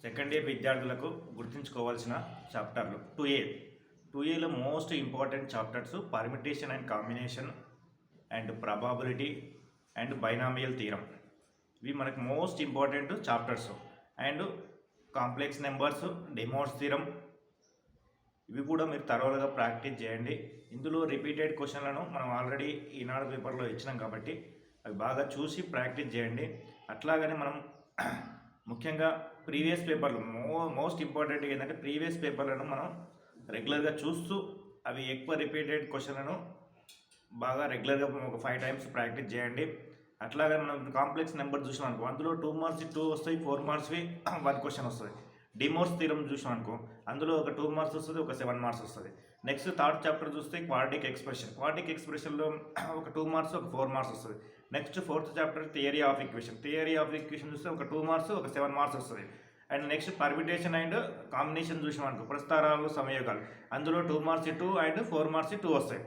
Second year విద్యార్థులకు గుర్తుంచుకోవాల్సిన చాప్టర్లు 2ఏలో most important chapters permutation and combination and probability and binomial theorem. ఇవి మనకు most important chapters. And complex numbers, De Moivre's theorem, ఇవి కూడా మీరు థరోగా ప్రాక్టీస్ చేయండి. ఇందులో రిపీటెడ్ క్వశ్చన్లను మనం ఆల్రెడీ ఈనాడు పేపర్లో ఇచ్చినాం కాబట్టి అవి బాగా చూసి ప్రాక్టీస్ చేయండి. అట్లాగనే మనం ముఖ్యంగా ప్రీవియస్ పేపర్లు మోస్ట్ ఇంపార్టెంట్ ఏంటంటే ప్రీవియస్ పేపర్లను మనం రెగ్యులర్గా చూస్తూ అవి ఎక్కువ రిపీటెడ్ క్వశ్చన్లను బాగా రెగ్యులర్గా ఒక 5 టైమ్స్ ప్రాక్టీస్ చేయండి. అట్లాగే మనం కాంప్లెక్స్ నెంబర్ చూసినాం అనుకో, అందులో 2 మార్క్స్ 2 వస్తాయి, 4 మార్క్స్వి 1 క్వశ్చన్ వస్తుంది. డిమోర్స్ థీరం చూసినాం అనుకో, అందులో ఒక 2 మార్క్స్ వస్తుంది, ఒక 7 మార్క్స్ వస్తుంది. నెక్స్ట్ థర్డ్ చాప్టర్ చూస్తే క్వాడ్రాటిక్ ఎక్స్ప్రెషన్లో ఒక 2 మార్క్స్, ఒక 4 మార్క్స్ వస్తుంది. Next fourth chapter theory of equation చూస్తే ఒక 2 మార్క్స్, ఒక 7 మార్క్స్ వస్తుంది. And next permutation and combination చూసినాం అనుకో, ప్రస్తారాలు, సంయోగాలు, అందులో 2 మార్క్స్ 2 అండ్ 4 మార్క్స్ 2 వస్తాయి.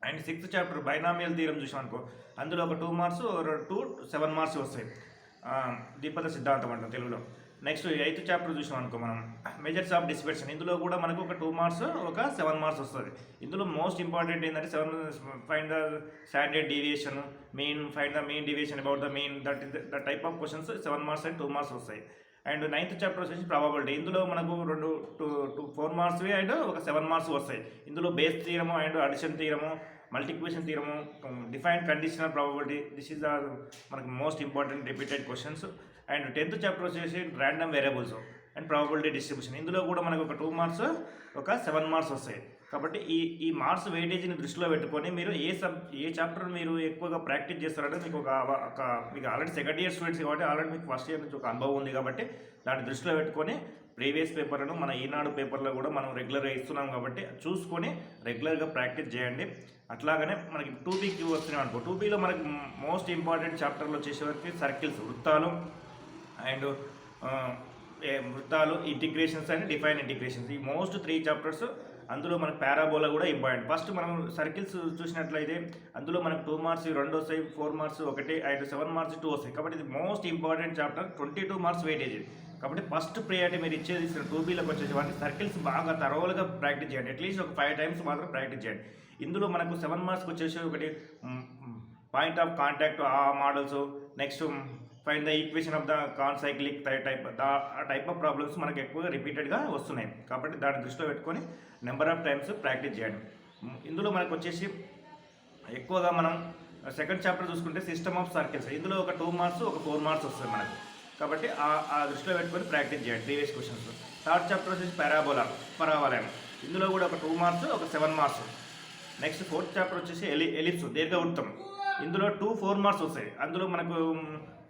And sixth chapter binomial theorem చూసాం అనుకో, అందులో ఒక 2 మార్క్స్, 2 7 మార్క్స్ వస్తాయి. ద్విపద సిద్ధాంతం అంటాం తెలుగులో. నెక్స్ట్ ఎయిత్ చాప్టర్ చూసాం అనుకో మనం మెజర్స్ ఆఫ్ డిస్పర్షన్, ఇందులో కూడా మనకు ఒక 2 మార్క్స్, ఒక 7 మార్క్స్ వస్తుంది. ఇందులో మోస్ట్ ఇంపార్టెంట్ ఏంటంటే find the standard deviation, find the mean deviation about the mean, that type of questions 7 marks and 2 marks వస్తాయి. అండ్ నైన్త్ చాప్టర్ వచ్చేసి ప్రాబబిలిటీ, ఇందులో మనకు 4 మార్క్స్వి అండ్ ఒక 7 మార్క్స్ వస్తాయి. ఇందులో Bayes theorem and addition theorem, multiplication theorem, defined conditional probability, this is the మనకు most important repeated questions. And 10th chapter వచ్చేసి random variables and probability distribution, ఇందులో కూడా మనకు ఒక 2 మార్క్స్, ఒక 7 మార్క్స్ వస్తాయి. కాబట్టి ఈ మార్క్స్ వెయిటేజ్ని దృష్టిలో పెట్టుకొని మీరు ఏ చాప్టర్ మీరు ఎక్కువగా ప్రాక్టీస్ చేస్తారంటే మీకు మీకు ఆల్రెడీ సెకండ్ ఇయర్ స్టూడెంట్స్ కాబట్టి ఆల్రెడీ మీకు ఫస్ట్ ఇయర్ నుంచి ఒక అనుభవం ఉంది కాబట్టి దాన్ని దృష్టిలో పెట్టుకొని ప్రీవియస్ పేపర్లను మన ఈనాడు పేపర్లో కూడా మనం రెగ్యులర్గా ఇస్తున్నాం కాబట్టి చూసుకొని రెగ్యులర్గా ప్రాక్టీస్ చేయండి. అట్లాగనే మనకి 2Bకి వస్తున్నాం అనుకో, 2Bలో మనకి మోస్ట్ ఇంపార్టెంట్ చాప్టర్లో వచ్చేసరికి సర్కిల్స్, వృత్తాలు and integrations and define integrations, ఈ మోస్ట్ 3 చాప్టర్స్. అందులో మనకు పారాబోలా కూడా ఇంపార్టెంట్. ఫస్ట్ మనం సర్కిల్స్ చూసినట్లయితే అందులో మనకు 2 మార్క్స్ 2 వస్తాయి, 4 మార్క్స్ 1 అండ్ 7 మార్క్స్ 2 వస్తాయి. కాబట్టి ఇది most important chapter, 22 marks weightage. కాబట్టి ఫస్ట్ ప్రియారిటీ మీరు ఇచ్చేది 2Bలోకి వచ్చేసి వాటి సర్కిల్స్ బాగా థరోగా ప్రాక్టీస్ చేయండి. అట్లీస్ట్ ఒక 5 టైమ్స్ మాత్రం ప్రాక్టీస్ చేయండి. ఇందులో మనకు 7 మార్క్స్కి వచ్చేసి ఒకటి పాయింట్ ఆఫ్ కాంటాక్ట్, ఆ models, next find the equation of the concyclic type of problems మనకు ఎక్కువగా రిపీటెడ్గా వస్తున్నాయి. కాబట్టి దాన్ని దృష్టిలో పెట్టుకొని నెంబర్ ఆఫ్ టైమ్స్ ప్రాక్టీస్ చేయండి. ఇందులో మనకు వచ్చేసి ఎక్కువగా మనం సెకండ్ చాప్టర్ చూసుకుంటే సిస్టమ్ ఆఫ్ సర్కిల్స్, ఇందులో ఒక 2 మార్క్స్, ఒక 4 మార్క్స్ వస్తుంది మనకు. కాబట్టి ఆ దృష్టిలో పెట్టుకొని ప్రాక్టీస్ చేయండి ప్రీవియస్ క్వశ్చన్స్. థర్డ్ చాప్టర్ వచ్చేసి పరావలయం, ఇందులో కూడా ఒక 2 మార్క్స్, ఒక 7 మార్క్స్. నెక్స్ట్ ఫోర్త్ చాప్టర్ వచ్చేసి ఎలిప్స్, దీర్ఘవృత్తం, ఇందులో 2 4 మార్క్స్ వస్తాయి. అందులో మనకు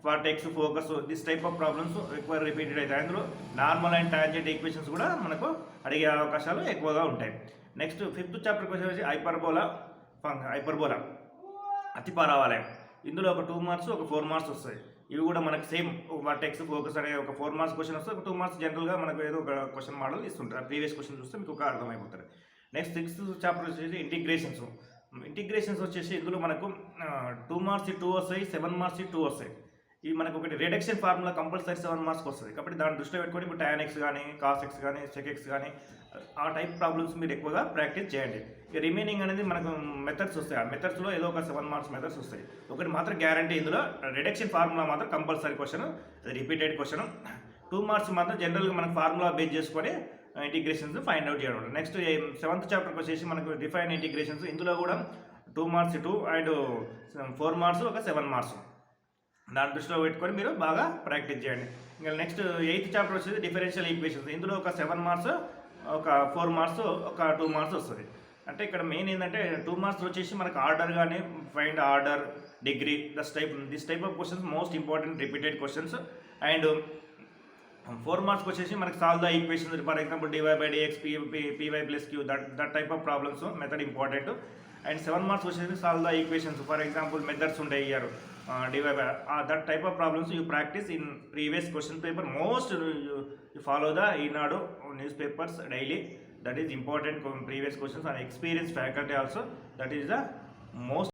vertex, focus, this type of problems ఎక్కువ రిపీటెడ్ అవుతాయి. అందులో నార్మల్ అండ్ టాంజెంట్ ఈక్వేషన్స్ కూడా మనకు అడిగే అవకాశాలు ఎక్కువగా ఉంటాయి. నెక్స్ట్ ఫిఫ్త్ చాప్టర్కి వచ్చేసి హైపర్బోలా, అతి పరావలయం, ఇందులో ఒక 2 మార్క్స్, ఒక 4 మార్క్స్ వస్తాయి. ఇవి కూడా మనకు సేమ్ వర్టెక్స్, ఫోకస్ అనే ఒక 4 మార్క్స్ క్వశ్చన్ వస్తుంది, ఒక 2 మార్క్స్ జనరల్గా మనకు ఏదో ఒక క్వశ్చన్ మోడల్ ఇస్తుంటారు. ప్రీవియస్ క్వశ్చన్ చూస్తే మీకు ఒక అర్థమైపోతుంది. నెక్స్ట్ సిక్స్త్ చాప్టర్ వచ్చేసి ఇంటిగ్రేషన్స్ వచ్చేసి ఇందులో మనకు 2 మార్క్స్ 2 వస్తాయి, 7 మార్క్స్ 2 వస్తాయి. ఇవి మనకు ఒకటి రిడక్షన్ ఫార్ములా కంపల్సరీ 7 మార్క్స్కి వస్తుంది. కాబట్టి దాన్ని దృష్టిలో పెట్టుకొని ఇప్పుడు tan x కానీ, cos x కానీ, sec x కానీ ఆ టైప్ ప్రాబ్లమ్స్ మీరు ఎక్కువగా ప్రాక్టీస్ చేయండి. ఇక రిమైనింగ్ అనేది మనకు మెథడ్స్ వస్తాయి. ఆ మెథడ్స్లో ఏదో ఒక 7 మార్క్స్ మెథడ్స్ వస్తాయి. ఒకటి మాత్రం గ్యారంటీ, ఇందులో రిడక్షన్ ఫార్ములా మాత్రం compulsory question, repeated question. 2 marks మాత్రం జనరల్గా మనకు ఫార్ములా బేస్ చేసుకొని ఇంటిగ్రేషన్స్ ఫైండ్ అవుట్ చేయడం. నెక్స్ట్ 7th చాప్టర్కి వచ్చేసి మనకు డిఫైన్ ఇంటిగ్రేషన్స్, ఇందులో కూడా 2 మార్క్స్ 2 అండ్ 4 మార్క్స్, ఒక 7 మార్క్స్. దాని దృష్టిలో పెట్టుకొని మీరు బాగా ప్రాక్టీస్ చేయండి. ఇంకా నెక్స్ట్ 8th చాప్టర్ వచ్చేసి డిఫరెన్షియల్ ఈక్వేషన్స్, ఇందులో ఒక 7 మార్క్స్, ఒక 4 మార్క్స్, ఒక 2 మార్క్స్ వస్తుంది. అంటే ఇక్కడ మెయిన్ ఏంటంటే 2 మార్క్స్ వచ్చేసి మనకు ఆర్డర్ కానీ, find order, degree, this type of questions most important repeated questions. And 4 మార్క్స్కి వచ్చేసి మనకి solve the equations, for example dy/dx, py + q, that type of problems method important. And 7 marks వచ్చేసి solve the equations, for example methods ఉంటాయి year that type of problems you practice in previous question paper. Most you follow theEenadu newspapers daily. That is important previous questions, and experienced faculty also. That is the most